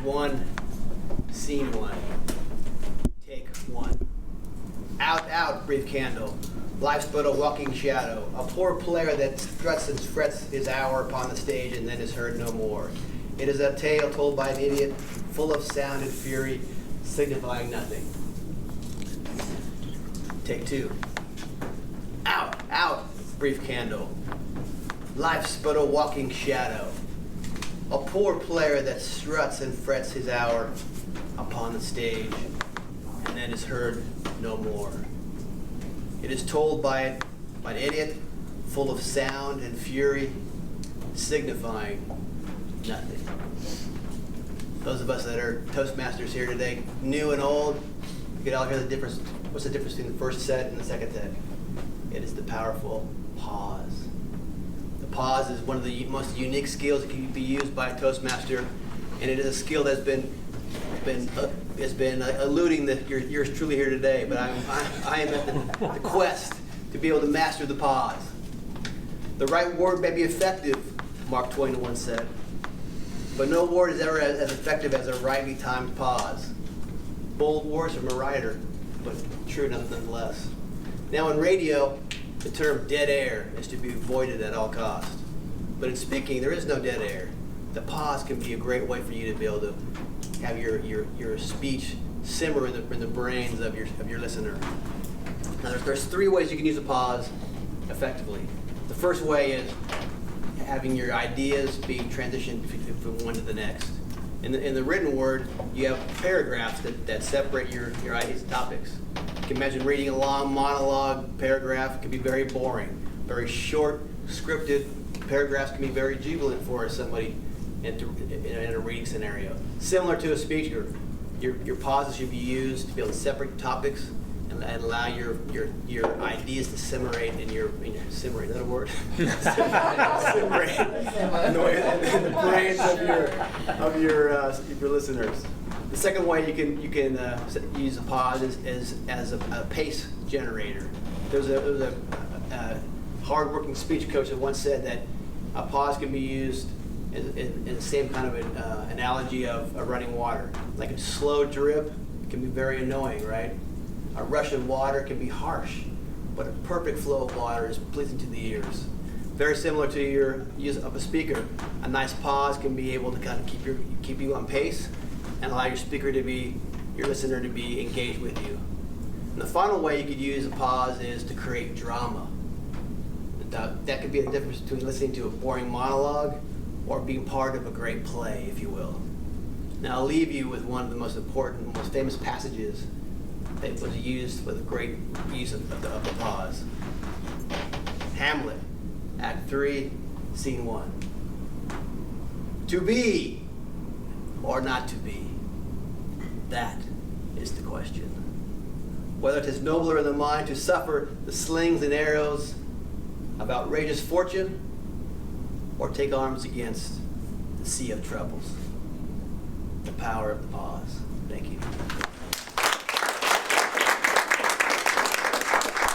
Act 1, Scene 1. Take 1. Out, out, brief candle. Life's but a walking shadow. A poor player that struts and frets his hour upon the stage and then is heard no more. It is a tale told by an idiot, full of sound and fury, signifying nothing. Take 2. Out, out, brief candle. Life's but a walking shadow. A poor player that struts and frets his hour upon the stage and then is heard no more. It is told by an idiot, full of sound and fury, signifying nothing. Those of us that are Toastmasters here today, new and old, you can all hear the difference. What's the difference between the first set and the second set? It is the powerful pause. The pause is one of the most unique skills that can be used by a Toastmaster, and it is a skill that's been eluding yours truly here today. But I am at the quest to be able to master the pause. The right word may be effective, Mark Twain once said, but no word is ever as effective as a rightly timed pause. Bold words from a writer, but true nonetheless. Now in radio, the term dead air is to be avoided at all costs. But in speaking, there is no dead air. The pause can be a great way for you to be able to have your speech simmer in the brains of your listener. Now there's 3 ways you can use a pause effectively. The first way is having your ideas be transitioned from one to the next. In the written word, you have paragraphs that separate your ideas and topics. You can imagine reading a long monologue paragraph. It can be very boring. Very short, scripted paragraphs can be very jubilant for somebody in a reading scenario. Similar to a speech, your pauses should be used to be able to separate topics and allow your ideas to simmerate in your simmerate. Is that a word? Simmerate in the brains of your listeners. The second way you can use a pause is as a pace generator. There was a hard-working speech coach that once said that a pause can be used in the same kind of an analogy of running water. Like a slow drip can be very annoying, right? A rush of water can be harsh, but a perfect flow of water is pleasing to the ears. Very similar to your use of a speaker. A nice pause can be able to kind of keep you on pace and allow your listener to be engaged with you. And the final way you could use a pause is to create drama. That could be the difference between listening to a boring monologue or being part of a great play, if you will. Now I'll leave you with one of the most important, most famous passages that was used with a great use of the pause. Hamlet, Act 3, Scene 1. To be or not to be, that is the question. Whether it is nobler in the mind to suffer the slings and arrows of outrageous fortune or take arms against the sea of troubles. The power of the pause. Thank you.